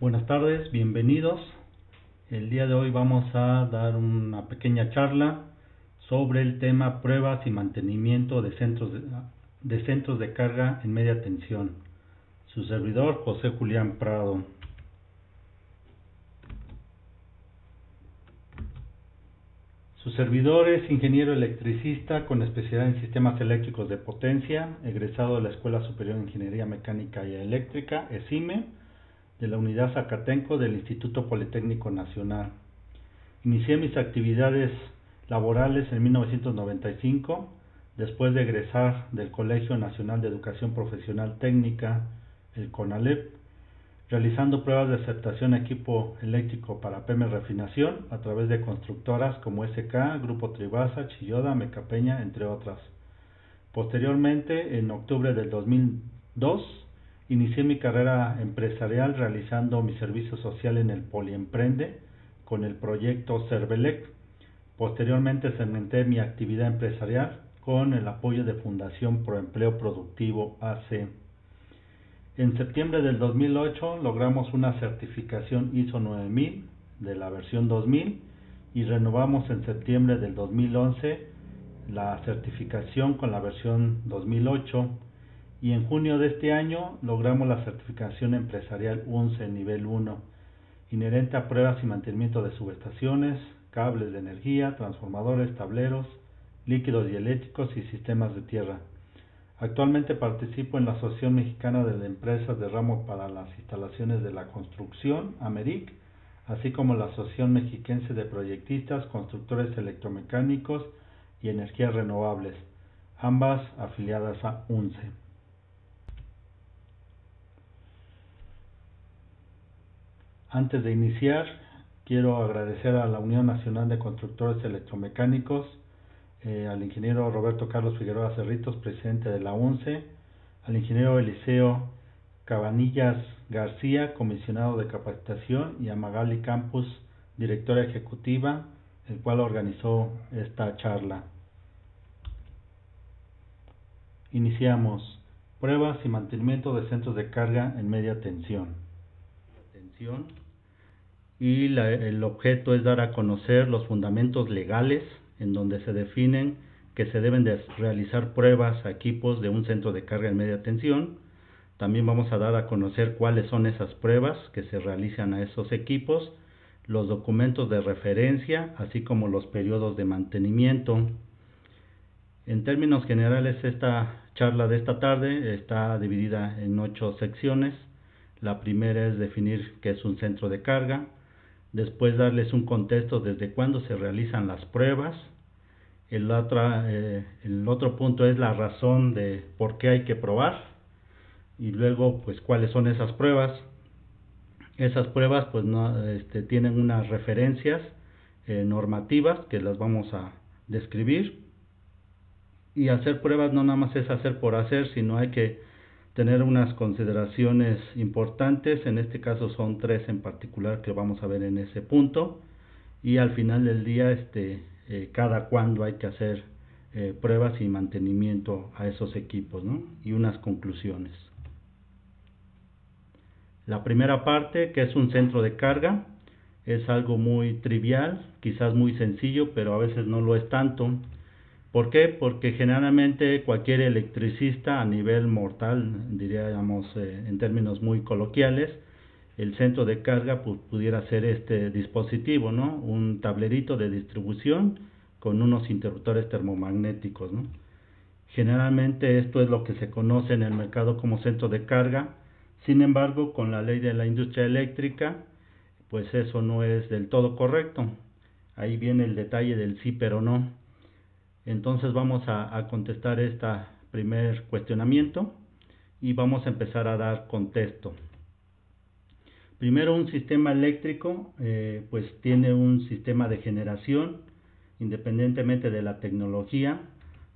Buenas tardes, bienvenidos. El día de hoy vamos a dar una pequeña charla sobre el tema pruebas y mantenimiento de centros de carga en media tensión. Su servidor, José Julián Prado. Su servidor es ingeniero electricista con especialidad en sistemas eléctricos de potencia, egresado de la Escuela Superior de Ingeniería Mecánica y Eléctrica, ESIME, de la Unidad Zacatenco del Instituto Politécnico Nacional. Inicié mis actividades laborales en 1995, después de egresar del Colegio Nacional de Educación Profesional Técnica, el CONALEP, realizando pruebas de aceptación a equipo eléctrico para PEME refinación a través de constructoras como SK, Grupo Tribasa, Chilloda, Mecapeña, entre otras. Posteriormente, en octubre del 2002, inicié mi carrera empresarial realizando mi servicio social en el Poliemprende con el proyecto Cervelec. Posteriormente segmenté mi actividad empresarial con el apoyo de Fundación Proempleo Productivo AC. En septiembre del 2008 logramos una certificación ISO 9000 de la versión 2000 y renovamos en septiembre del 2011 la certificación con la versión 2008. Y en junio de este año logramos la certificación empresarial UNCE nivel 1, inherente a pruebas y mantenimiento de subestaciones, cables de energía, transformadores, tableros, líquidos y eléctricos y sistemas de tierra. Actualmente participo en la Asociación Mexicana de Empresas de Ramo para las Instalaciones de la Construcción, AMERIC, así como la Asociación Mexiquense de Proyectistas, Constructores Electromecánicos y Energías Renovables, ambas afiliadas a UNCE. Antes de iniciar, quiero agradecer a la Unión Nacional de Constructores Electromecánicos, al ingeniero Roberto Carlos Figueroa Cerritos, presidente de la UNCE, al ingeniero Eliseo Cabanillas García, comisionado de capacitación, y a Magali Campos, directora ejecutiva, el cual organizó esta charla. Iniciamos. Pruebas y mantenimiento de centros de carga en media tensión. Y el objeto es dar a conocer los fundamentos legales en donde se definen que se deben de realizar pruebas a equipos de un centro de carga en media tensión. También vamos a dar a conocer cuáles son esas pruebas que se realizan a esos equipos, los documentos de referencia, así como los periodos de mantenimiento. En términos generales, esta charla de esta tarde está dividida en 8 secciones. La primera es definir qué es un centro de carga, después darles un contexto desde cuándo se realizan las pruebas. El otro punto es la razón de por qué hay que probar, y luego pues cuáles son esas pruebas. Esas pruebas pues tienen unas referencias normativas que las vamos a describir. Y hacer pruebas no nada más es hacer por hacer, sino hay que tener unas consideraciones importantes. En este caso son 3 en particular que vamos a ver en ese punto, y al final del día cada cuándo hay que hacer pruebas y mantenimiento a esos equipos, ¿no? Y unas conclusiones. La primera parte, que es un centro de carga, es algo muy trivial, quizás muy sencillo, pero a veces no lo es tanto. ¿Por qué? Porque generalmente cualquier electricista a nivel mortal, diríamos en términos muy coloquiales, el centro de carga pudiera ser este dispositivo, ¿no? Un tablerito de distribución con unos interruptores termomagnéticos, ¿no? Generalmente esto es lo que se conoce en el mercado como centro de carga. Sin embargo, con la ley de la industria eléctrica, pues eso no es del todo correcto. Ahí viene el detalle del sí pero no. Entonces vamos a contestar este primer cuestionamiento y vamos a empezar a dar contexto. Primero, un sistema eléctrico pues tiene un sistema de generación independientemente de la tecnología.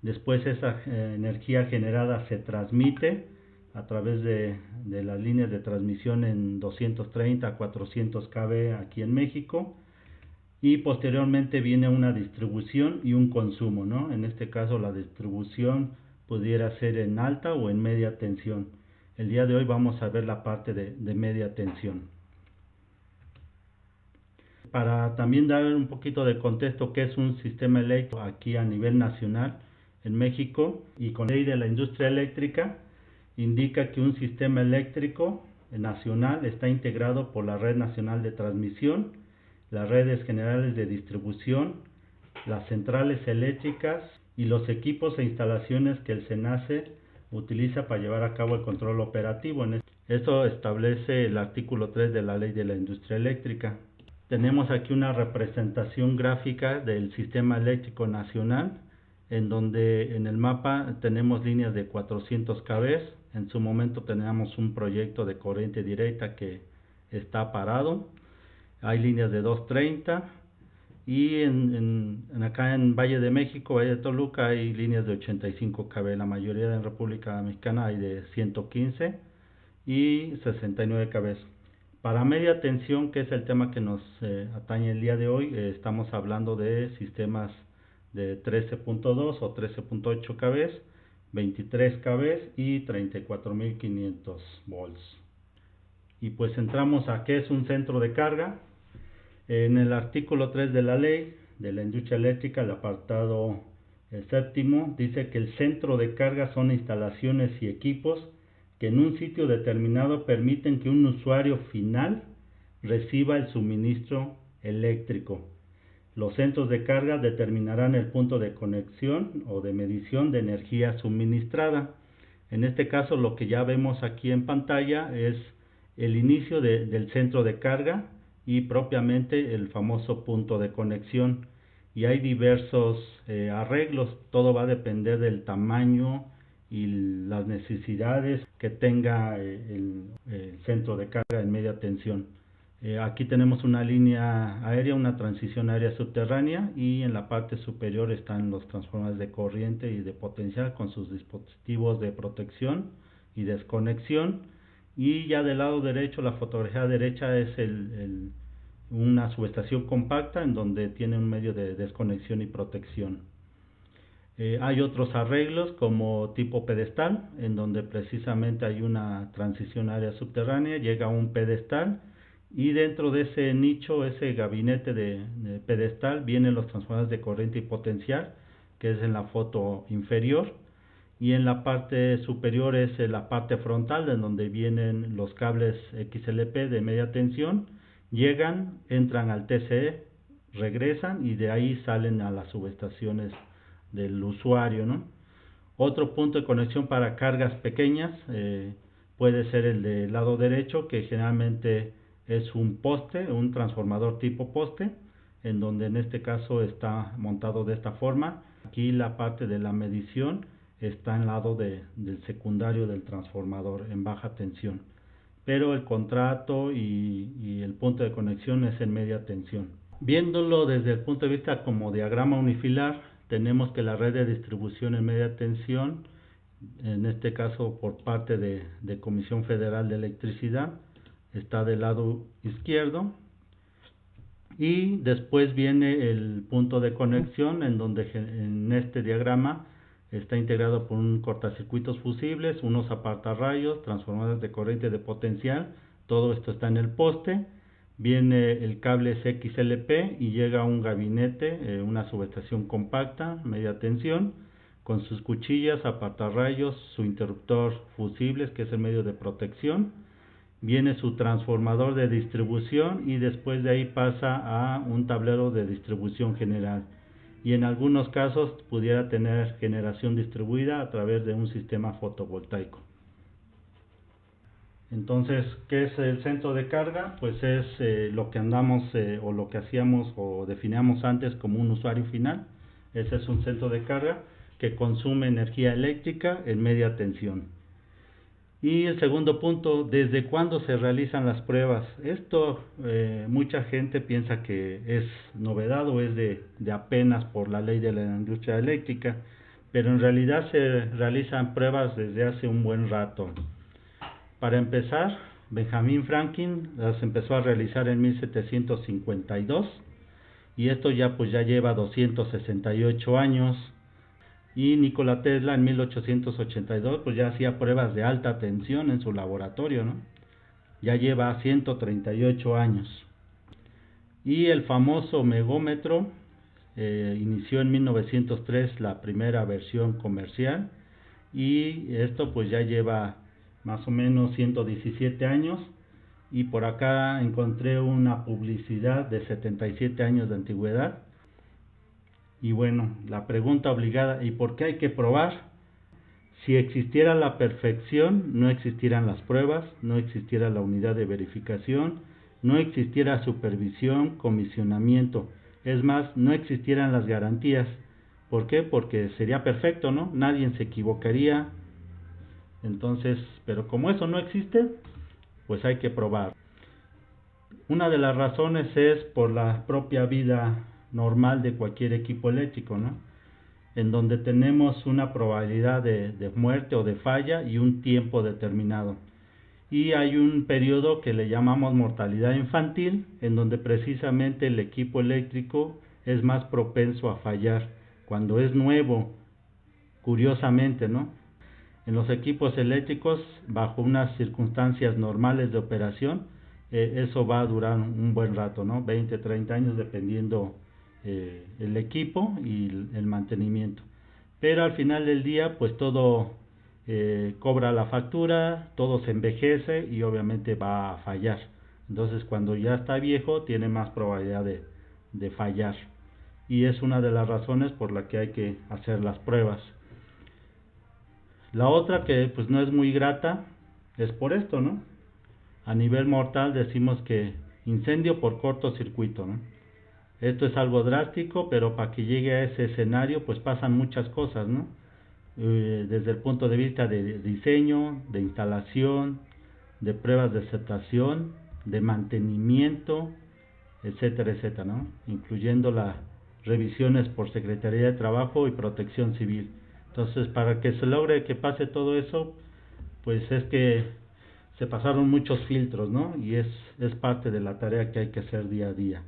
Después esa energía generada se transmite a través de las líneas de transmisión en 230 a 400 kV aquí en México, y posteriormente viene una distribución y un consumo, ¿no? En este caso la distribución pudiera ser en alta o en media tensión. El día de hoy vamos a ver la parte de media tensión. Para también dar un poquito de contexto qué es un sistema eléctrico aquí a nivel nacional en México, y con la ley de la industria eléctrica, indica que un sistema eléctrico nacional está integrado por la red nacional de transmisión, las redes generales de distribución, las centrales eléctricas y los equipos e instalaciones que el SENACE utiliza para llevar a cabo el control operativo. Esto establece el artículo 3 de la ley de la industria eléctrica. Tenemos aquí una representación gráfica del sistema eléctrico nacional, en donde en el mapa tenemos líneas de 400 kV. En su momento teníamos un proyecto de corriente directa que está parado. Hay líneas de 230 y acá en Valle de México, Valle de Toluca, hay líneas de 85 kV. La mayoría en República Mexicana hay de 115 y 69 kV. Para media tensión, que es el tema que nos atañe el día de hoy, estamos hablando de sistemas de 13.2 o 13.8 kV, 23 kV y 34.500 volts. Y pues entramos a qué es un centro de carga. En el artículo 3 de la ley de la industria eléctrica, el apartado séptimo, dice que el centro de carga son instalaciones y equipos que en un sitio determinado permiten que un usuario final reciba el suministro eléctrico. Los centros de carga determinarán el punto de conexión o de medición de energía suministrada. En este caso, lo que ya vemos aquí en pantalla es el inicio del centro de carga y propiamente el famoso punto de conexión. Y hay diversos arreglos, todo va a depender del tamaño y las necesidades que tenga el centro de carga en media tensión. Aquí tenemos una línea aérea, una transición aérea subterránea, y en la parte superior están los transformadores de corriente y de potencial con sus dispositivos de protección y desconexión. Y ya del lado derecho, la fotografía derecha es una subestación compacta en donde tiene un medio de desconexión y protección. Hay otros arreglos como tipo pedestal, en donde precisamente hay una transición área subterránea, llega a un pedestal y dentro de ese nicho, ese gabinete de pedestal, vienen los transformadores de corriente y potencial, que es en la foto inferior, y en la parte superior es la parte frontal, en donde vienen los cables XLP de media tensión, llegan, entran al TCE, regresan y de ahí salen a las subestaciones del usuario, ¿no? Otro punto de conexión para cargas pequeñas puede ser el del lado derecho, que generalmente es un poste, un transformador tipo poste, en donde en este caso está montado de esta forma. Aquí la parte de la medición está al lado del secundario del transformador en baja tensión, pero el contrato y el punto de conexión es en media tensión. Viéndolo desde el punto de vista como diagrama unifilar, tenemos que la red de distribución en media tensión, en este caso por parte de Comisión Federal de Electricidad, está del lado izquierdo, y después viene el punto de conexión, en donde en este diagrama está integrado por un cortacircuitos fusibles, unos apartarrayos, transformadores de corriente de potencial. Todo esto está en el poste. Viene el cable XLP y llega a un gabinete, una subestación compacta, media tensión, con sus cuchillas, apartarrayos, su interruptor fusibles, que es el medio de protección. Viene su transformador de distribución y después de ahí pasa a un tablero de distribución general. Y en algunos casos pudiera tener generación distribuida a través de un sistema fotovoltaico. Entonces, ¿qué es el centro de carga? Pues es lo que andamos o lo que hacíamos o definíamos antes como un usuario final. Ese es un centro de carga que consume energía eléctrica en media tensión. Y el segundo punto, ¿desde cuándo se realizan las pruebas? Esto mucha gente piensa que es novedad o es de apenas por la ley de la industria eléctrica, pero en realidad se realizan pruebas desde hace un buen rato. Para empezar, Benjamin Franklin las empezó a realizar en 1752 y esto ya lleva 268 años. Y Nikola Tesla en 1882 pues ya hacía pruebas de alta tensión en su laboratorio, ¿no? Ya lleva 138 años. Y el famoso megómetro inició en 1903 la primera versión comercial, y esto pues ya lleva más o menos 117 años. Y por acá encontré una publicidad de 77 años de antigüedad. Y bueno, la pregunta obligada: ¿y por qué hay que probar? Si existiera la perfección, no existieran las pruebas, no existiera la unidad de verificación, no existiera supervisión, comisionamiento. Es más, no existieran las garantías. ¿Por qué? Porque sería perfecto, ¿no? Nadie se equivocaría. Entonces, pero como eso no existe, pues hay que probar. Una de las razones es por la propia vida normal de cualquier equipo eléctrico, ¿no? En donde tenemos una probabilidad de muerte o de falla y un tiempo determinado. Y hay un periodo que le llamamos mortalidad infantil, en donde precisamente el equipo eléctrico es más propenso a fallar cuando es nuevo, curiosamente, ¿no? En los equipos eléctricos, bajo unas circunstancias normales de operación, eso va a durar un buen rato, ¿no? 20, 30 años, dependiendo el equipo y el mantenimiento. Pero al final del día, pues todo cobra la factura, todo se envejece y obviamente va a fallar. Entonces, cuando ya está viejo, tiene más probabilidad de fallar. Y es una de las razones por la que hay que hacer las pruebas. La otra, que pues no es muy grata, es por esto, ¿no? A nivel mortal decimos que incendio por cortocircuito, ¿no? Esto es algo drástico, pero para que llegue a ese escenario pues pasan muchas cosas, ¿no? Desde el punto de vista de diseño, de instalación, de pruebas de aceptación, de mantenimiento, etcétera, etcétera, ¿no? Incluyendo las revisiones por Secretaría de Trabajo y Protección Civil. Entonces, para que se logre que pase todo eso, pues es que se pasaron muchos filtros, ¿no? Y es parte de la tarea que hay que hacer día a día.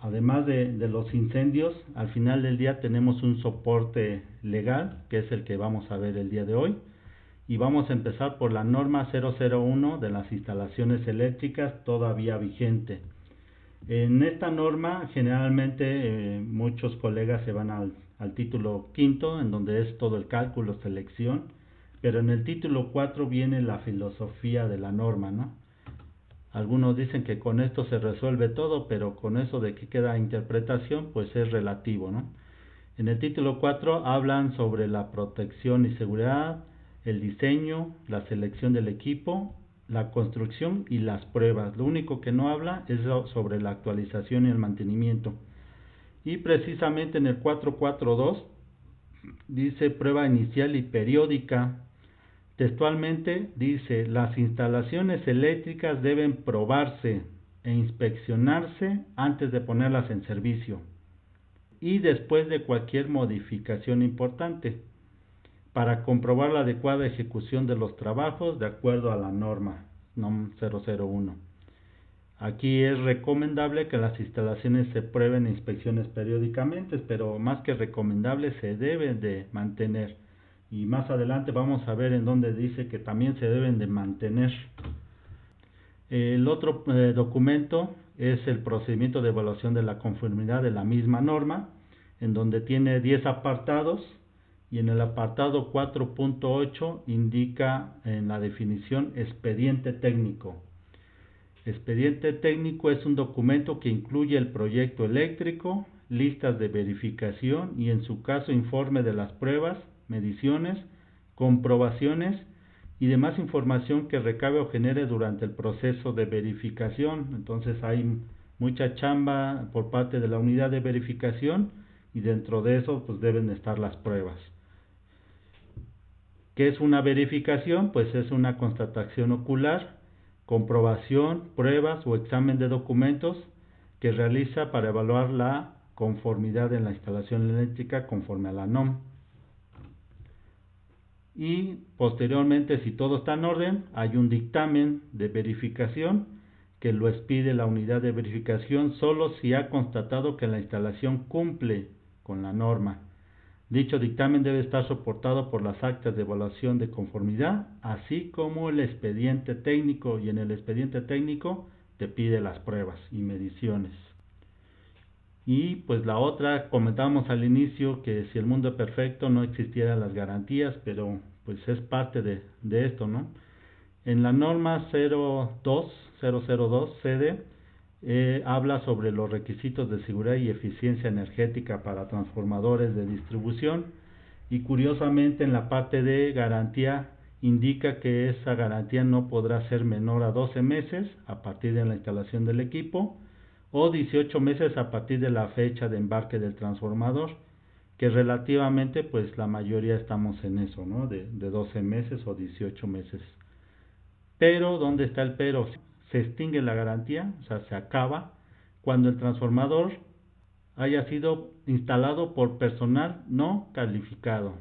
Además de los incendios, al final del día tenemos un soporte legal, que es el que vamos a ver el día de hoy. Y vamos a empezar por la norma 001 de las instalaciones eléctricas, todavía vigente. En esta norma generalmente muchos colegas se van al título quinto, en donde es todo el cálculo, selección, pero en el título 4 viene la filosofía de la norma, ¿no? Algunos dicen que con esto se resuelve todo, pero con eso de que queda interpretación, pues es relativo, ¿no? En el título 4 hablan sobre la protección y seguridad, el diseño, la selección del equipo, la construcción y las pruebas. Lo único que no habla es sobre la actualización y el mantenimiento. Y precisamente en el 442 dice prueba inicial y periódica. Textualmente dice: las instalaciones eléctricas deben probarse e inspeccionarse antes de ponerlas en servicio y después de cualquier modificación importante, para comprobar la adecuada ejecución de los trabajos de acuerdo a la norma NOM 001. Aquí es recomendable que las instalaciones se prueben e inspecciones periódicamente, pero más que recomendable, se deben de mantener. Y más adelante vamos a ver en dónde dice que también se deben de mantener. El otro documento es el procedimiento de evaluación de la conformidad de la misma norma, en donde tiene 10 apartados, y en el apartado 4.8 indica en la definición expediente técnico. Expediente técnico es un documento que incluye el proyecto eléctrico, listas de verificación y en su caso informe de las pruebas, mediciones, comprobaciones y demás información que recabe o genere durante el proceso de verificación. Entonces hay mucha chamba por parte de la unidad de verificación y dentro de eso pues deben estar las pruebas. ¿Qué es una verificación? Pues es una constatación ocular, comprobación, pruebas o examen de documentos que realiza para evaluar la conformidad en la instalación eléctrica conforme a la NOM. y posteriormente, si todo está en orden, hay un dictamen de verificación que lo expide la unidad de verificación solo si ha constatado que la instalación cumple con la norma. Dicho dictamen debe estar soportado por las actas de evaluación de conformidad, así como el expediente técnico, y en el expediente técnico te pide las pruebas y mediciones. Y pues la otra, comentábamos al inicio que si el mundo es perfecto no existieran las garantías, pero pues es parte de esto, ¿no? En la norma 002 CD habla sobre los requisitos de seguridad y eficiencia energética para transformadores de distribución, y curiosamente en la parte de garantía indica que esa garantía no podrá ser menor a 12 meses a partir de la instalación del equipo o 18 meses a partir de la fecha de embarque del transformador, que relativamente pues la mayoría estamos en eso, ¿no? De 12 meses o 18 meses. Pero, ¿dónde está el pero? Se extingue la garantía, o sea, se acaba cuando el transformador haya sido instalado por personal no calificado,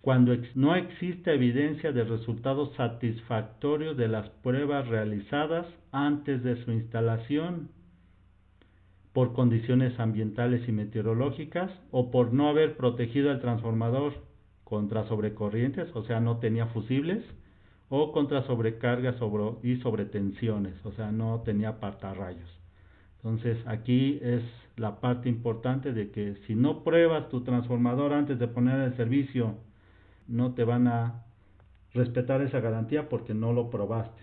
cuando no existe evidencia de resultados satisfactorios de las pruebas realizadas antes de su instalación, por condiciones ambientales y meteorológicas, o por no haber protegido el transformador contra sobrecorrientes, o sea, no tenía fusibles, o contra sobrecargas y sobretensiones, o sea, no tenía partarrayos. Entonces aquí es la parte importante de que si no pruebas tu transformador antes de poner el servicio, no te van a respetar esa garantía porque no lo probaste.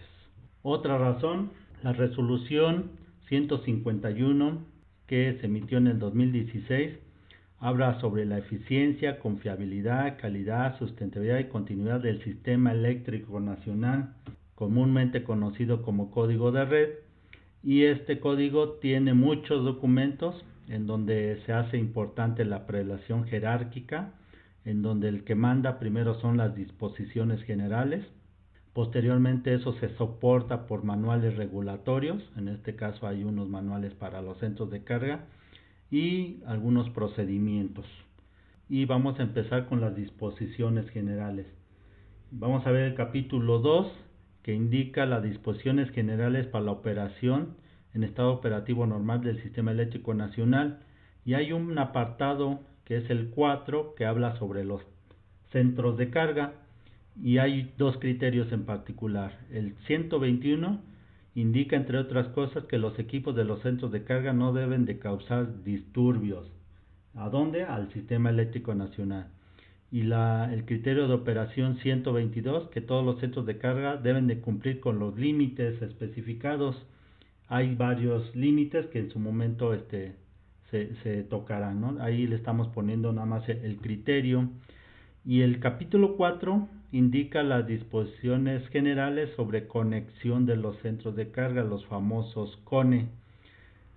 Otra razón, la resolución 151 que se emitió en el 2016 habla sobre la eficiencia, confiabilidad, calidad, sustentabilidad y continuidad del sistema eléctrico nacional, comúnmente conocido como código de red, y este código tiene muchos documentos en donde se hace importante la prelación jerárquica, en donde el que manda primero son las disposiciones generales, posteriormente eso se soporta por manuales regulatorios, en este caso hay unos manuales para los centros de carga y algunos procedimientos. Y vamos a empezar con las disposiciones generales. Vamos a ver el capítulo 2, que indica las disposiciones generales para la operación en estado operativo normal del Sistema Eléctrico Nacional, y hay un apartado que es el 4 que habla sobre los centros de carga, y hay dos criterios en particular. El 121 indica, entre otras cosas, que los equipos de los centros de carga no deben de causar disturbios. ¿A dónde? Al Sistema Eléctrico Nacional. Y el criterio de operación 122, que todos los centros de carga deben de cumplir con los límites especificados. Hay varios límites que en su momento se tocarán, ¿no? Ahí le estamos poniendo nada más el criterio. Y el capítulo 4 indica las disposiciones generales sobre conexión de los centros de carga, los famosos CONE.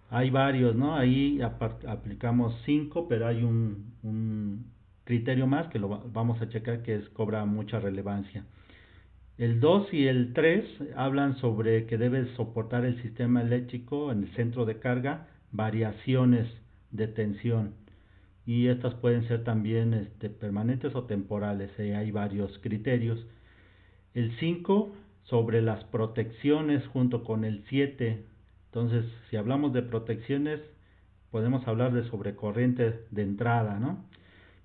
Hay varios, ¿no? Ahí aplicamos 5, pero hay un criterio más que lo vamos a checar que cobra mucha relevancia. El 2 y el 3 hablan sobre que debe soportar el sistema eléctrico en el centro de carga variaciones de tensión, y estas pueden ser también permanentes o temporales, hay varios criterios. El 5 sobre las protecciones junto con el 7. Entonces, si hablamos de protecciones, podemos hablar de sobrecorriente de entrada, ¿no?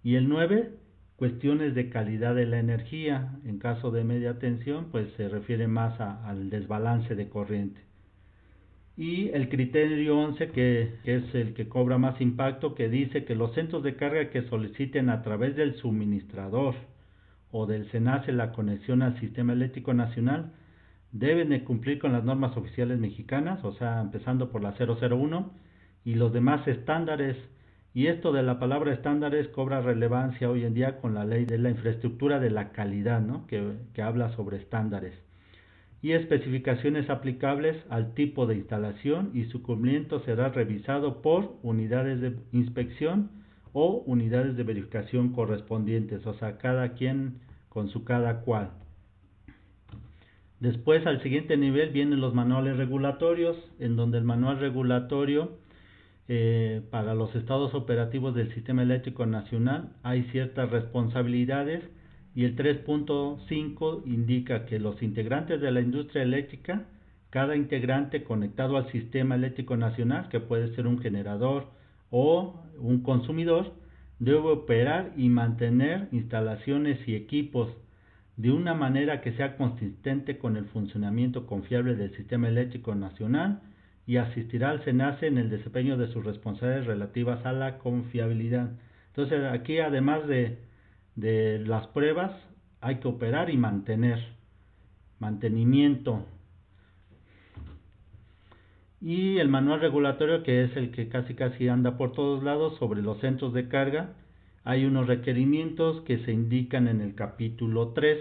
Y el 9, cuestiones de calidad de la energía. En caso de media tensión, pues se refiere más al desbalance de corriente. Y el criterio 11, que es el que cobra más impacto, que dice que los centros de carga que soliciten a través del suministrador o del SENACE la conexión al Sistema Eléctrico Nacional deben de cumplir con las normas oficiales mexicanas, o sea, empezando por la 001 y los demás estándares. Y esto de la palabra estándares cobra relevancia hoy en día con la ley de la infraestructura de la calidad, ¿no? que habla sobre estándares y especificaciones aplicables al tipo de instalación, y su cumplimiento será revisado por unidades de inspección o unidades de verificación correspondientes, o sea, cada quien con su cada cual. Después, al siguiente nivel, vienen los manuales regulatorios, en donde el manual regulatorio para los estados operativos del Sistema Eléctrico Nacional hay ciertas responsabilidades Y el 3.5 indica que los integrantes de la industria eléctrica, cada integrante conectado al sistema eléctrico nacional, que puede ser un generador o un consumidor, debe operar y mantener instalaciones y equipos de una manera que sea consistente con el funcionamiento confiable del sistema eléctrico nacional y asistirá al SENACE en el desempeño de sus responsabilidades relativas a la confiabilidad. Entonces, aquí además de las pruebas, hay que operar y mantenimiento. Y el manual regulatorio, que es el que casi anda por todos lados, sobre los centros de carga. Hay unos requerimientos que se indican en el capítulo 3,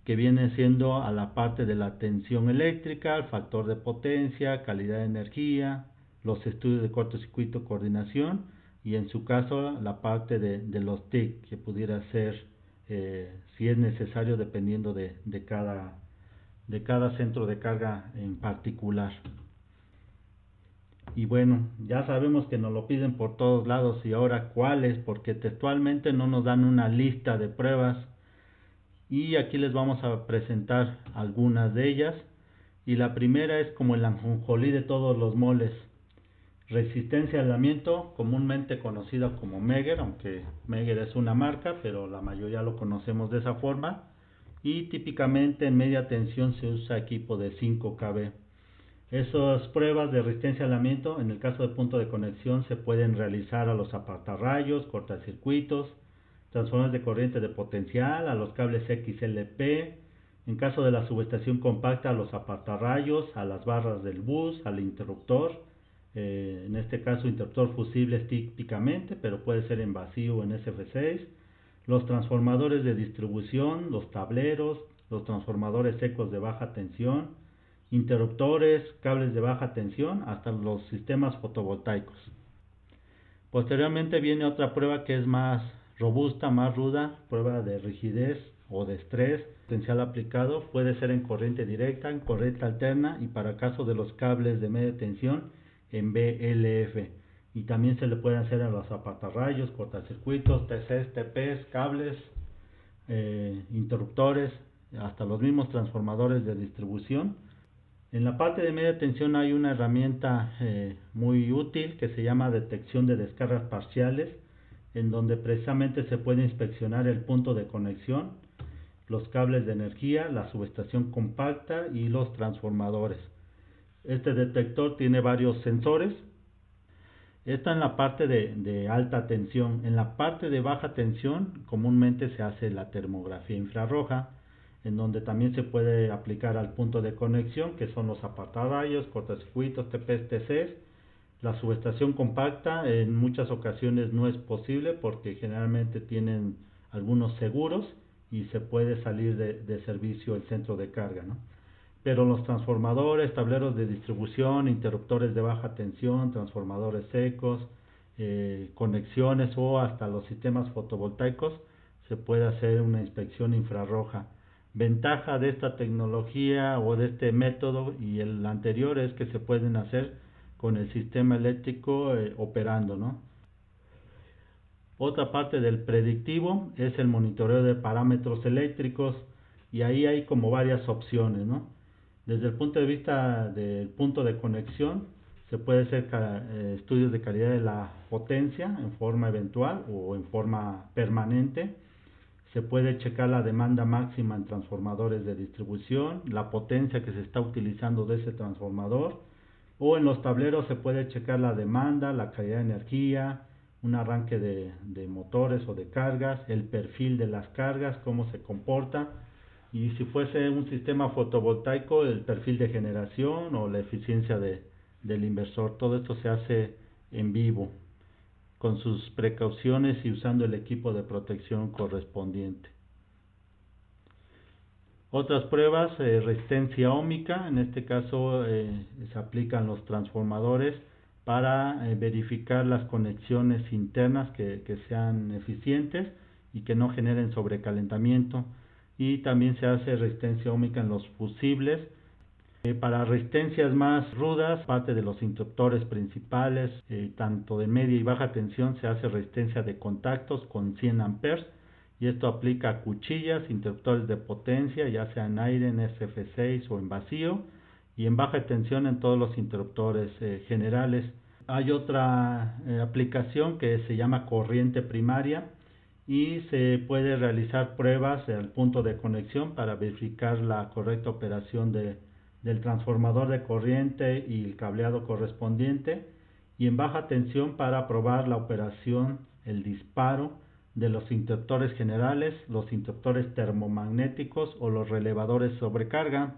que viene siendo a la parte de la tensión eléctrica, el factor de potencia, calidad de energía, los estudios de cortocircuito, coordinación, y en su caso la parte de los TIC, que pudiera ser, si es necesario, dependiendo de cada centro de carga en particular. Y bueno, ya sabemos que nos lo piden por todos lados, y ahora cuáles, porque textualmente no nos dan una lista de pruebas, y aquí les vamos a presentar algunas de ellas. Y la primera es como el ajonjolí de todos los moles: resistencia al aislamiento, comúnmente conocida como Megger, aunque Megger es una marca, pero la mayoría lo conocemos de esa forma. Y típicamente en media tensión se usa equipo de 5 kV. Esas pruebas de resistencia al aislamiento, en el caso de punto de conexión, se pueden realizar a los apartarrayos, cortacircuitos, transformadores de corriente de potencial, a los cables XLP, en caso de la subestación compacta, a los apartarrayos, a las barras del bus, al interruptor, en este caso interruptor fusible típicamente, pero puede ser en vacío o en SF6, los transformadores de distribución, los tableros, los transformadores secos de baja tensión, interruptores, cables de baja tensión, hasta los sistemas fotovoltaicos. Posteriormente viene otra prueba que es más robusta, más ruda, prueba de rigidez o de estrés potencial aplicado. Puede ser en corriente directa, en corriente alterna, y para caso de los cables de media tensión, en BLF. Y también se le puede hacer a los apartarrayos, cortacircuitos, TCs, TPs, cables, interruptores, hasta los mismos transformadores de distribución. En la parte de media tensión hay una herramienta muy útil que se llama detección de descargas parciales, en donde precisamente se puede inspeccionar el punto de conexión, los cables de energía, la subestación compacta y los transformadores. Este detector tiene varios sensores. Está en la parte de alta tensión. En la parte de baja tensión comúnmente se hace la termografía infrarroja, en donde también se puede aplicar al punto de conexión, que son los apartarrayos, cortocircuitos, TPs, TCs. La subestación compacta en muchas ocasiones no es posible porque generalmente tienen algunos seguros y se puede salir de servicio el centro de carga, ¿no? Pero los transformadores, tableros de distribución, interruptores de baja tensión, transformadores secos, conexiones o hasta los sistemas fotovoltaicos, se puede hacer una inspección infrarroja. Ventaja de esta tecnología o de este método y el anterior es que se pueden hacer con el sistema eléctrico operando, ¿no? Otra parte del predictivo es el monitoreo de parámetros eléctricos, y ahí hay como varias opciones, ¿no? Desde el punto de vista del punto de conexión, se puede hacer estudios de calidad de la potencia en forma eventual o en forma permanente. Se puede checar la demanda máxima en transformadores de distribución, la potencia que se está utilizando de ese transformador, o en los tableros se puede checar la demanda, la calidad de energía, un arranque de motores o de cargas, el perfil de las cargas, cómo se comporta, y si fuese un sistema fotovoltaico, el perfil de generación o la eficiencia del inversor. Todo esto se hace en vivo, con sus precauciones y usando el equipo de protección correspondiente. Otras pruebas, resistencia óhmica, en este caso se aplican los transformadores para verificar las conexiones internas que sean eficientes y que no generen sobrecalentamiento. Y también se hace resistencia óhmica en los fusibles. Para resistencias más rudas, parte de los interruptores principales, tanto de media y baja tensión, se hace resistencia de contactos con 100 amperes, y esto aplica a cuchillas, interruptores de potencia, ya sea en aire, en SF6 o en vacío, y en baja tensión en todos los interruptores generales. Hay otra aplicación que se llama corriente primaria y se puede realizar pruebas al punto de conexión para verificar la correcta operación del transformador de corriente y el cableado correspondiente, y en baja tensión para probar la operación, el disparo de los interruptores generales, los interruptores termomagnéticos o los relevadores sobrecarga.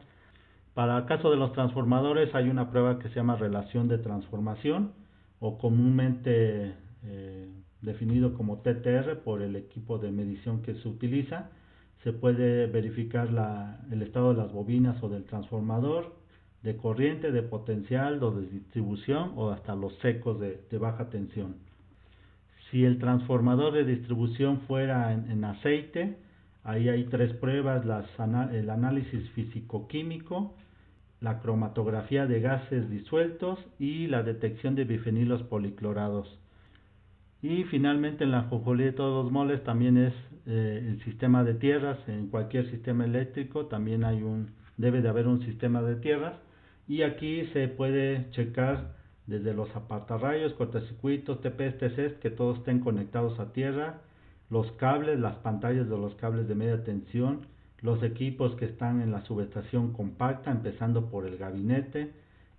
Para el caso de los transformadores hay una prueba que se llama relación de transformación, o comúnmente definido como TTR por el equipo de medición que se utiliza. Se puede verificar el estado de las bobinas o del transformador, de corriente, de potencial o de distribución, o hasta los secos de baja tensión. Si el transformador de distribución fuera en aceite, ahí hay tres pruebas: el análisis físico-químico, la cromatografía de gases disueltos y la detección de bifenilos policlorados. Y finalmente, en la ajonjolí de todos los moles también es el sistema de tierras. En cualquier sistema eléctrico también debe de haber un sistema de tierras, y aquí se puede checar desde los apartarrayos, cortocircuitos, TPs, TCs, que todos estén conectados a tierra, los cables, las pantallas de los cables de media tensión, los equipos que están en la subestación compacta, empezando por el gabinete,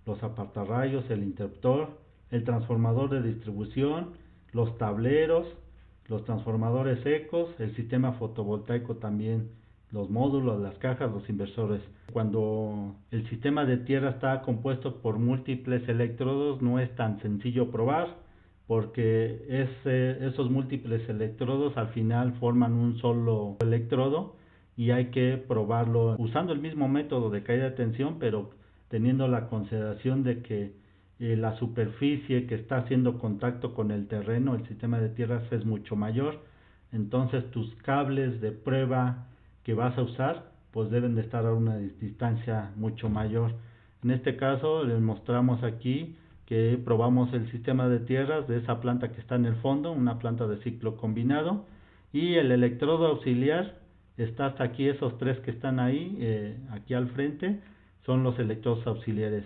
los apartarrayos, el interruptor, el transformador de distribución, los tableros, los transformadores secos, el sistema fotovoltaico también, los módulos, las cajas, los inversores. Cuando el sistema de tierra está compuesto por múltiples electrodos, no es tan sencillo probar, porque esos múltiples electrodos al final forman un solo electrodo, y hay que probarlo usando el mismo método de caída de tensión, pero teniendo la consideración de que la superficie que está haciendo contacto con el terreno, el sistema de tierras, es mucho mayor. Entonces tus cables de prueba que vas a usar pues deben de estar a una distancia mucho mayor. En este caso les mostramos aquí que probamos el sistema de tierras de esa planta que está en el fondo, una planta de ciclo combinado, y el electrodo auxiliar está hasta aquí. Esos tres que están ahí, aquí al frente, son los electrodos auxiliares.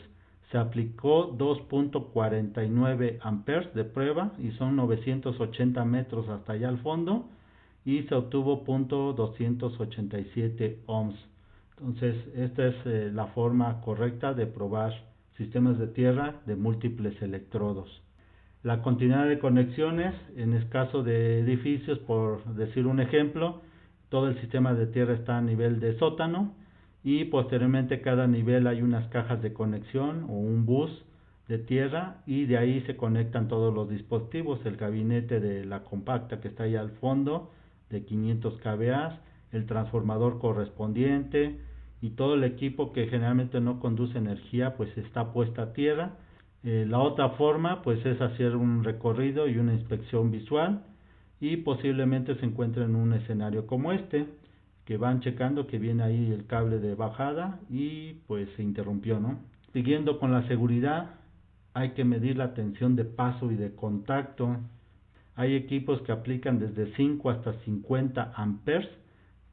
Se aplicó 2.49 amperes de prueba y son 980 metros hasta allá al fondo, y se obtuvo .287 ohms. Entonces esta es la forma correcta de probar sistemas de tierra de múltiples electrodos. La continuidad de conexiones, en el caso de edificios, por decir un ejemplo, todo el sistema de tierra está a nivel de sótano, y posteriormente cada nivel hay unas cajas de conexión o un bus de tierra, y de ahí se conectan todos los dispositivos: el gabinete de la compacta que está ahí al fondo de 500 kVA, el transformador correspondiente, y todo el equipo que generalmente no conduce energía pues está puesta a tierra. La otra forma pues es hacer un recorrido y una inspección visual, y posiblemente se encuentren en un escenario como este, que van checando que viene ahí el cable de bajada y pues se interrumpió, ¿no? Siguiendo con la seguridad, hay que medir la tensión de paso y de contacto. Hay equipos que aplican desde 5 hasta 50 amperes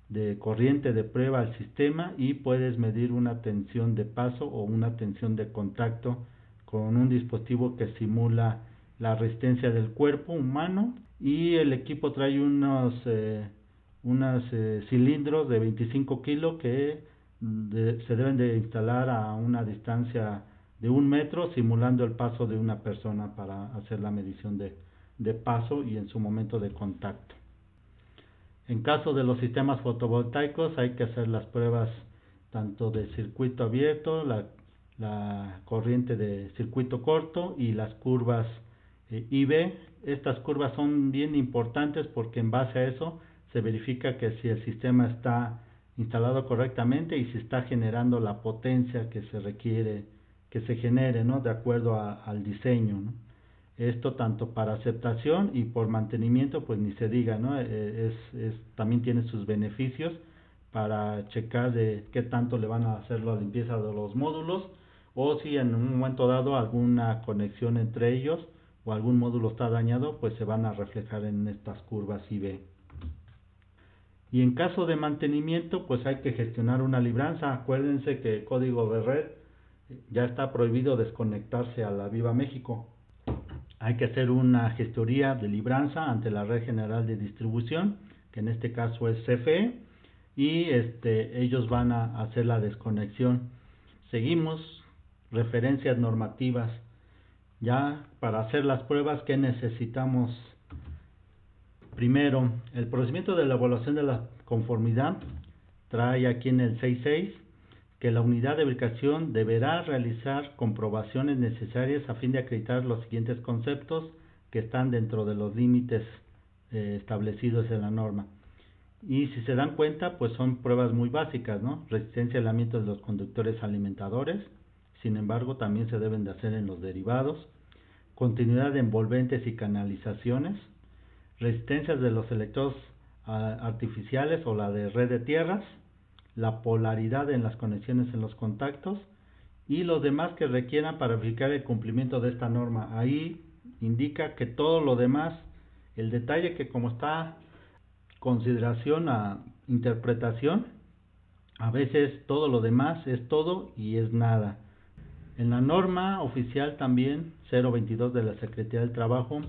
de corriente de prueba al sistema, y puedes medir una tensión de paso o una tensión de contacto con un dispositivo que simula la resistencia del cuerpo humano. Y el equipo trae unos cilindros de 25 kilos que se deben de instalar a una distancia de 1 metro, simulando el paso de una persona para hacer la medición de paso y en su momento de contacto. En caso de los sistemas fotovoltaicos hay que hacer las pruebas tanto de circuito abierto, la corriente de circuito corto y las curvas IV. Estas curvas son bien importantes porque en base a eso se verifica que si el sistema está instalado correctamente y si está generando la potencia que se requiere que se genere, ¿no?, de acuerdo al diseño, ¿no? Esto tanto para aceptación y por mantenimiento pues ni se diga, ¿no? También tiene sus beneficios para checar de qué tanto le van a hacer la limpieza de los módulos, o si en un momento dado alguna conexión entre ellos o algún módulo está dañado, pues se van a reflejar en estas curvas IV. Y en caso de mantenimiento, pues hay que gestionar una libranza. Acuérdense que código de red ya está prohibido desconectarse a la Viva México. Hay que hacer una gestoría de libranza ante la Red General de Distribución, que en este caso es CFE, y ellos van a hacer la desconexión. Seguimos referencias normativas. Ya para hacer las pruebas, ¿qué necesitamos? Primero, el procedimiento de la evaluación de la conformidad trae aquí en el 6.6 que la unidad de verificación deberá realizar comprobaciones necesarias a fin de acreditar los siguientes conceptos que están dentro de los límites establecidos en la norma. Y si se dan cuenta, pues son pruebas muy básicas, ¿no? Resistencia a aislamiento de los conductores alimentadores, sin embargo también se deben de hacer en los derivados, continuidad de envolventes y canalizaciones, resistencias de los electrodos artificiales o la de red de tierras, la polaridad en las conexiones en los contactos y los demás que requieran para verificar el cumplimiento de esta norma. Ahí indica que todo lo demás, el detalle que como está consideración a interpretación, a veces todo lo demás es todo y es nada. En la norma oficial también 022 de la Secretaría del Trabajo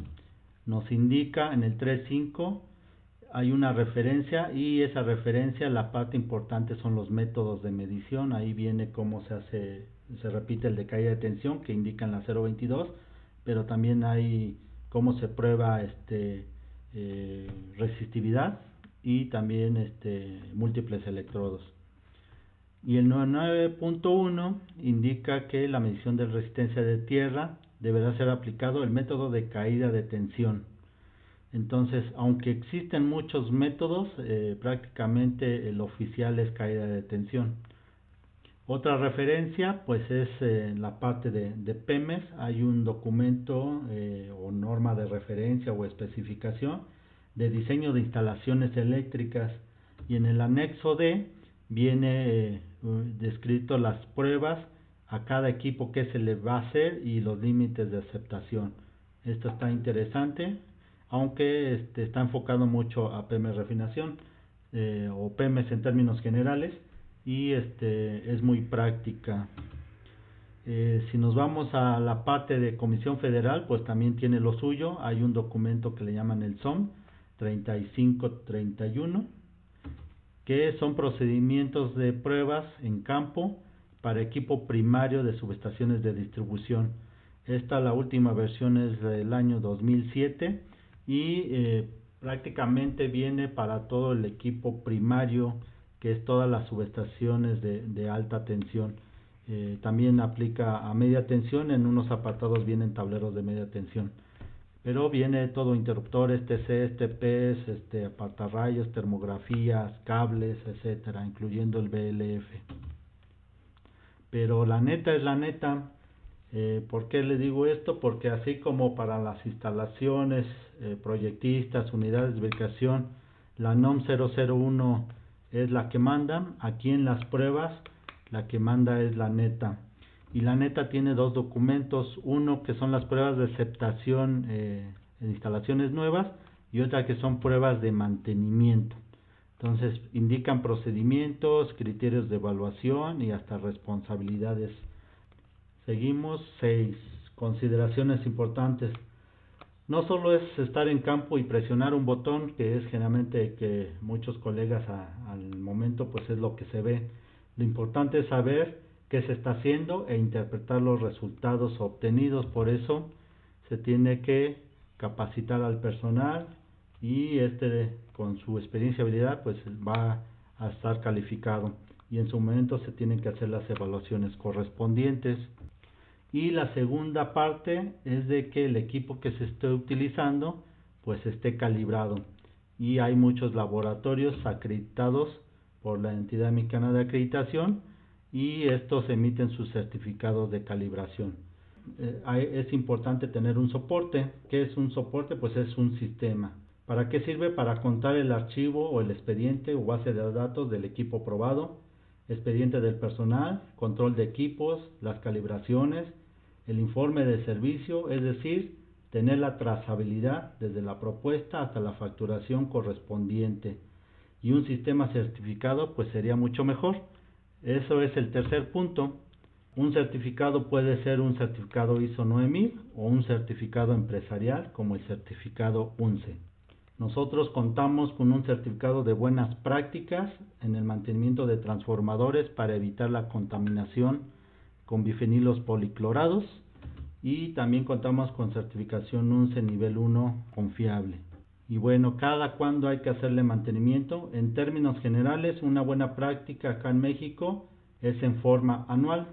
nos indica en el 3.5 hay una referencia, y esa referencia, la parte importante son los métodos de medición. Ahí viene cómo se repite el de caída de tensión que indican la 022, pero también hay cómo se prueba resistividad y también múltiples electrodos. Y el 9.1 indica que la medición de resistencia de tierra deberá ser aplicado el método de caída de tensión. Entonces, aunque existen muchos métodos, prácticamente el oficial es caída de tensión. Otra referencia, pues es la parte de PEMES. Hay un documento o norma de referencia o especificación de diseño de instalaciones eléctricas, y en el anexo D viene descrito las pruebas a cada equipo que se le va a hacer y los límites de aceptación. Esto está interesante, aunque está enfocado mucho a PEMES refinación o PEMES en términos generales, y es muy práctica. Si nos vamos a la parte de Comisión Federal, pues también tiene lo suyo. Hay un documento que le llaman el SOM 3531, que son procedimientos de pruebas en campo para equipo primario de subestaciones de distribución. La última versión es del año 2007 y prácticamente viene para todo el equipo primario, que es todas las subestaciones de alta tensión. También aplica a media tensión, en unos apartados vienen tableros de media tensión, pero viene todo: interruptores, TCs, TPs, apartarrayos, termografías, cables, etcétera, incluyendo el BLF. Pero la neta es la neta. ¿Por qué le digo esto? Porque así como para las instalaciones, proyectistas, unidades de verificación, la NOM 001 es la que manda, aquí en las pruebas la que manda es la neta. Y la neta tiene dos documentos: uno que son las pruebas de aceptación en instalaciones nuevas, y otra que son pruebas de mantenimiento. Entonces indican procedimientos, criterios de evaluación y hasta responsabilidades. Seguimos. 6. Consideraciones importantes. No solo es estar en campo y presionar un botón, que es generalmente que muchos colegas al momento pues es lo que se ve. Lo importante es saber qué se está haciendo e interpretar los resultados obtenidos. Por eso se tiene que capacitar al personal, y con su experiencia y habilidad pues va a estar calificado, y en su momento se tienen que hacer las evaluaciones correspondientes. Y la segunda parte es de que el equipo que se esté utilizando pues esté calibrado, y hay muchos laboratorios acreditados por la entidad mexicana de acreditación, y estos emiten sus certificados de calibración. Es importante tener un soporte. ¿Qué es un soporte? Pues es un sistema. ¿Para qué sirve? Para contar el archivo o el expediente o base de datos del equipo probado, expediente del personal, control de equipos, las calibraciones, el informe de servicio, es decir, tener la trazabilidad desde la propuesta hasta la facturación correspondiente. y un sistema certificado, pues sería mucho mejor. Eso es el tercer punto. Un certificado puede ser un certificado ISO 9000 o un certificado empresarial como el certificado UNCE. Nosotros contamos con un certificado de buenas prácticas en el mantenimiento de transformadores para evitar la contaminación con bifenilos policlorados, y también contamos con certificación UNCE nivel 1 confiable. Y bueno, ¿cada cuándo hay que hacerle mantenimiento? En términos generales, una buena práctica acá en México es en forma anual.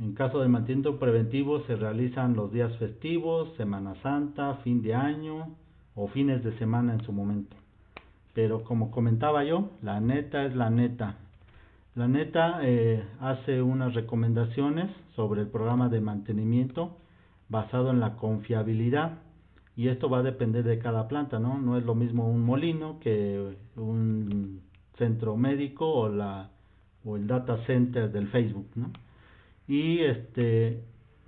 En caso de mantenimiento preventivo se realizan los días festivos, Semana Santa, fin de año o fines de semana en su momento. Pero como comentaba yo, la neta es la neta. La neta hace unas recomendaciones sobre el programa de mantenimiento basado en la confiabilidad, y esto va a depender de cada planta, ¿no? No es lo mismo un molino que un centro médico o el data center del Facebook, ¿no? Y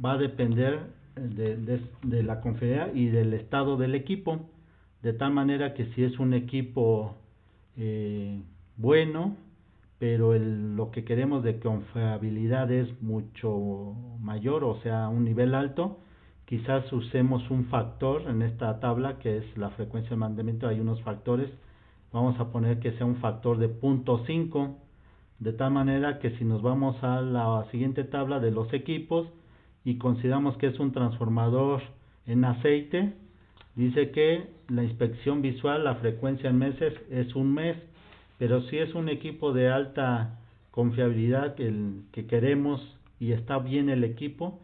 va a depender de la confiabilidad y del estado del equipo, de tal manera que si es un equipo bueno, pero lo que queremos de confiabilidad es mucho mayor, o sea, un nivel alto, quizás usemos un factor en esta tabla que es la frecuencia de mantenimiento. Hay unos factores, vamos a poner que sea un factor de 0.5, de tal manera que si nos vamos a la siguiente tabla de los equipos y consideramos que es un transformador en aceite, dice que la inspección visual, la frecuencia en meses es un mes, pero si es un equipo de alta confiabilidad que queremos y está bien el equipo,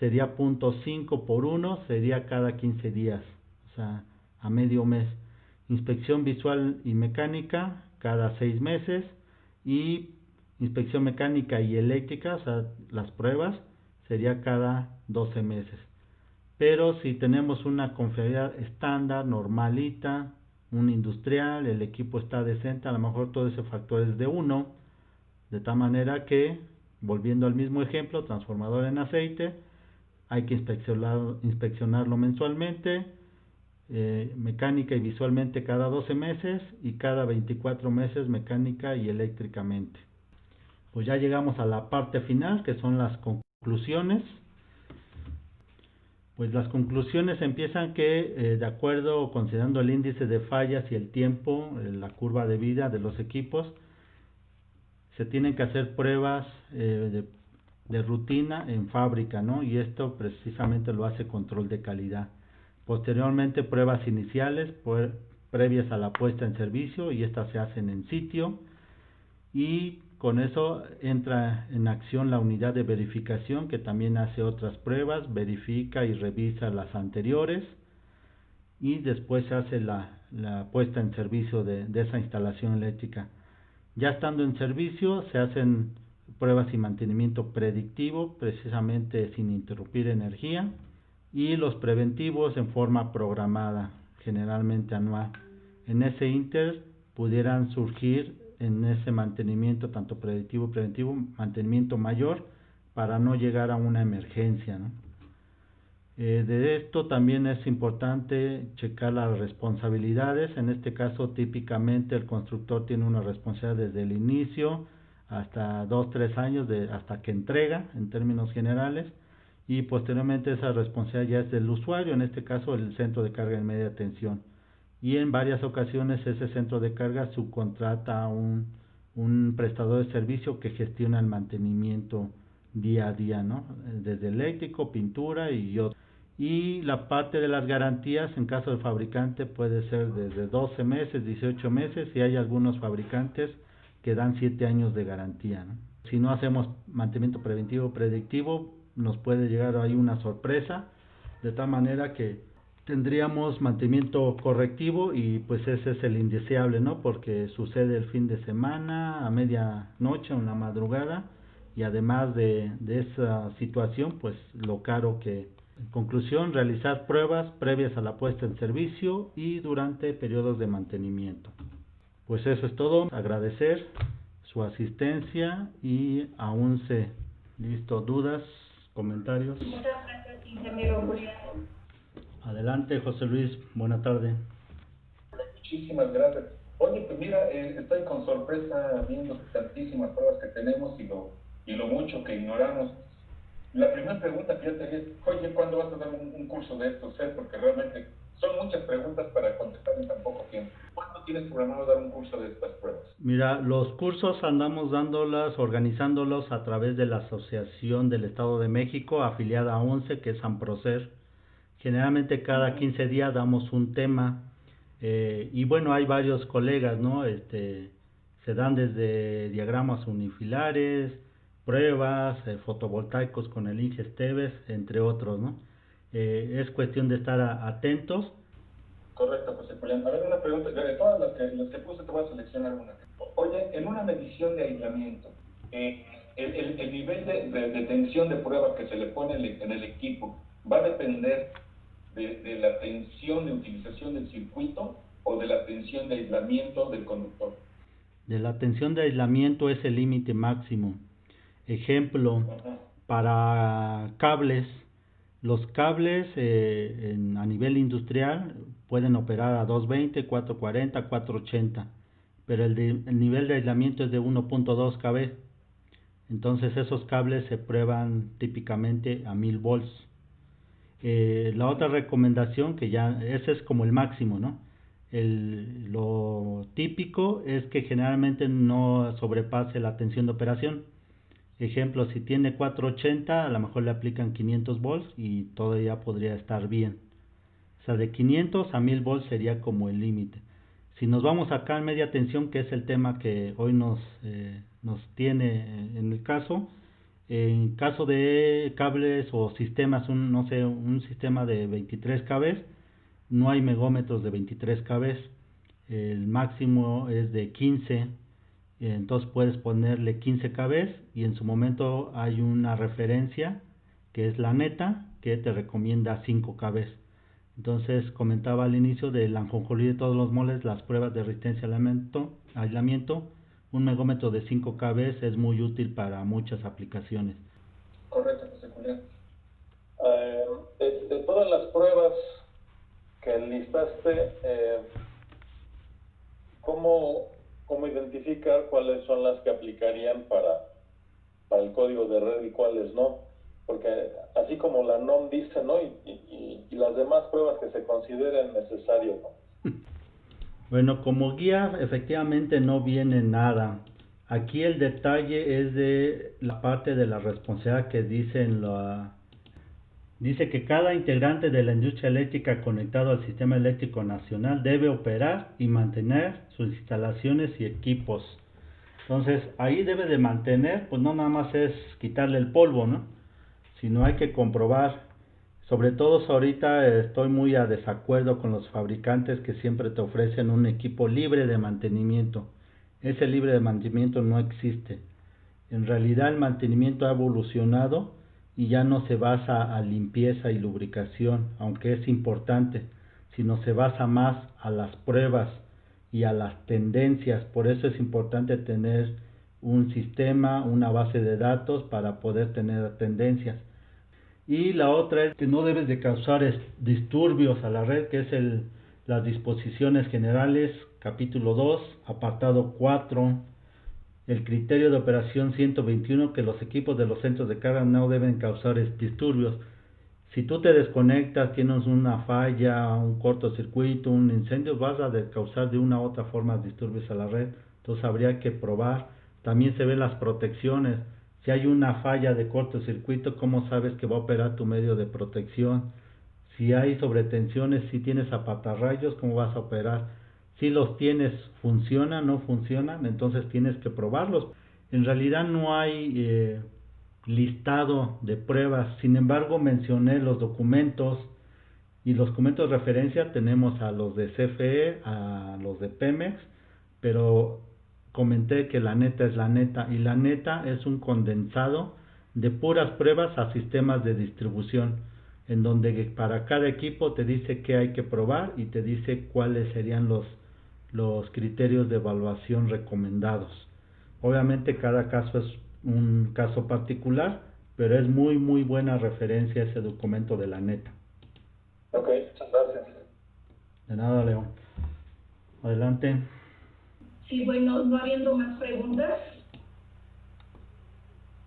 sería 0.5 por 1, sería cada 15 días, o sea, a medio mes. Inspección visual y mecánica cada 6 meses, y inspección mecánica y eléctrica, o sea, las pruebas, sería cada 12 meses. Pero si tenemos una confiabilidad estándar, normalita, un industrial, el equipo está decente, a lo mejor todo ese factor es de 1, de tal manera que, volviendo al mismo ejemplo, transformador en aceite, hay que inspeccionarlo mensualmente, mecánica y visualmente cada 12 meses y cada 24 meses mecánica y eléctricamente. Pues ya llegamos a la parte final, que son las conclusiones. Pues las conclusiones empiezan que, de acuerdo, considerando el índice de fallas y el tiempo, la curva de vida de los equipos, se tienen que hacer pruebas de rutina en fábrica, ¿no? Y esto precisamente lo hace control de calidad. Posteriormente, pruebas iniciales previas a la puesta en servicio, y estas se hacen en sitio, y con eso entra en acción la unidad de verificación, que también hace otras pruebas, verifica y revisa las anteriores, y después se hace la puesta en servicio de esa instalación eléctrica. Ya estando en servicio, se hacen pruebas y mantenimiento predictivo, precisamente sin interrumpir energía, y los preventivos en forma programada, generalmente anual. En ese inter pudieran surgir en ese mantenimiento, tanto predictivo y preventivo, mantenimiento mayor para no llegar a una emergencia, ¿no? De esto también es importante checar las responsabilidades. En este caso, típicamente el constructor tiene una responsabilidad desde el inicio hasta 2-3 años, hasta que entrega, en términos generales, y posteriormente esa responsabilidad ya es del usuario, en este caso el centro de carga en media tensión. Y en varias ocasiones ese centro de carga subcontrata a un prestador de servicio que gestiona el mantenimiento día a día, ¿no? Desde eléctrico, pintura y otro. Y la parte de las garantías, en caso del fabricante, puede ser desde 12 meses, 18 meses, y hay algunos fabricantes que dan 7 años de garantía, ¿no? Si no hacemos mantenimiento preventivo o predictivo, nos puede llegar ahí una sorpresa, de tal manera que tendríamos mantenimiento correctivo, y pues ese es el indeseable, ¿no? Porque sucede el fin de semana, a medianoche o en la madrugada, y además de esa situación, pues lo caro que... En conclusión, realizar pruebas previas a la puesta en servicio y durante periodos de mantenimiento. Pues eso es todo. Agradecer su asistencia y aún se... Listo, dudas, comentarios. Muchas gracias, ingeniero Julián. Adelante, José Luis, buena tarde. Muchísimas gracias. Oye, pues mira, estoy con sorpresa viendo tantísimas pruebas que tenemos y lo mucho que ignoramos. La primera pregunta que yo te haría es, oye, ¿cuándo vas a dar un curso de esto, César? Porque realmente son muchas preguntas para contestar en tan poco tiempo. ¿Cuándo tienes programado dar un curso de estas pruebas? Mira, los cursos andamos dándolas, organizándolos a través de la Asociación del Estado de México, afiliada a ONCE, que es AMPROCER. Generalmente cada 15 días damos un tema, y bueno, hay varios colegas, ¿no? Se dan desde diagramas unifilares, pruebas, fotovoltaicos con el Inge Esteves, entre otros, ¿no? Es cuestión de estar atentos. Correcto, José Julián. A ver, una pregunta, de todas las que puse te voy a seleccionar una. Oye, en una medición de aislamiento, el nivel de tensión de prueba que se le pone en el equipo va a depender de la tensión de utilización del circuito o de la tensión de aislamiento del conductor. De la tensión de aislamiento es el límite máximo. Ejemplo, para cables, los cables a nivel industrial pueden operar a 220, 440, 480, pero el nivel de aislamiento es de 1.2 kV. Entonces esos cables se prueban típicamente a 1000 volts. La otra recomendación, que ya ese es como el máximo, ¿no? Lo típico es que generalmente no sobrepase la tensión de operación. Ejemplo, si tiene 480, a lo mejor le aplican 500 volts y todavía podría estar bien. O sea, de 500 a 1000 volts sería como el límite. Si nos vamos acá en media tensión, que es el tema que hoy nos tiene en el caso, en caso de cables o sistemas, un sistema de 23 kV, no hay megómetros de 23 kV, el máximo es de 15, entonces puedes ponerle 15 kV y en su momento hay una referencia que es la neta que te recomienda 5 kV. Entonces comentaba al inicio del ajonjolí de todos los moles, las pruebas de resistencia a aislamiento, un megómetro de 5 kV es muy útil para muchas aplicaciones. Correcto, José Julián. De todas las pruebas que enlistaste, ¿cómo identificar cuáles son las que aplicarían para el código de red y cuáles no? Porque así como la NOM dice, ¿no? Y las demás pruebas que se consideren necesarias, ¿no? Bueno, como guía efectivamente no viene nada. Aquí el detalle es de la parte de la responsabilidad que dice que cada integrante de la industria eléctrica conectado al sistema eléctrico nacional debe operar y mantener sus instalaciones y equipos. Entonces ahí debe de mantener, pues no nada más es quitarle el polvo, ¿no? Sino hay que comprobar. Sobre todo ahorita estoy muy a desacuerdo con los fabricantes que siempre te ofrecen un equipo libre de mantenimiento. Ese libre de mantenimiento no existe. En realidad el mantenimiento ha evolucionado y ya no se basa a limpieza y lubricación, aunque es importante, sino se basa más a las pruebas y a las tendencias. Por eso es importante tener un sistema, una base de datos para poder tener tendencias. Y la otra es que no debes de causar disturbios a la red, que es las disposiciones generales, capítulo 2, apartado 4, el criterio de operación 121, que los equipos de los centros de carga no deben causar disturbios. Si tú te desconectas, tienes una falla, un cortocircuito, un incendio, vas a causar de una u otra forma disturbios a la red. Entonces habría que probar. También se ven las protecciones. Si hay una falla de cortocircuito, ¿cómo sabes que va a operar tu medio de protección? Si hay sobretensiones, si tienes apatarrayos, ¿cómo vas a operar? Si los tienes, ¿funcionan, no funcionan? Entonces tienes que probarlos. En realidad no hay listado de pruebas. Sin embargo, mencioné los documentos y los documentos de referencia. Tenemos a los de CFE, a los de Pemex, pero comenté que la neta es la neta, y la neta es un condensado de puras pruebas a sistemas de distribución, en donde para cada equipo te dice qué hay que probar y te dice cuáles serían los criterios de evaluación recomendados. Obviamente cada caso es un caso particular, pero es muy muy buena referencia ese documento de la neta. Ok, muchas gracias. De nada, León. Adelante. Sí, bueno, no habiendo más preguntas,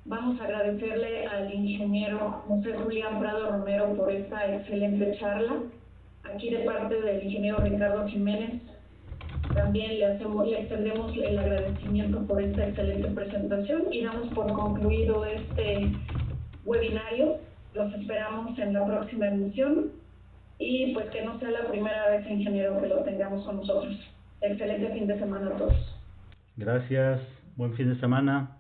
vamos a agradecerle al ingeniero José Julián Prado Romero por esta excelente charla. Aquí de parte del ingeniero Ricardo Jiménez, también le extendemos el agradecimiento por esta excelente presentación y damos por concluido este webinario. Los esperamos en la próxima emisión y pues que no sea la primera vez, ingeniero, que lo tengamos con nosotros. Excelente fin de semana a todos. Gracias, buen fin de semana.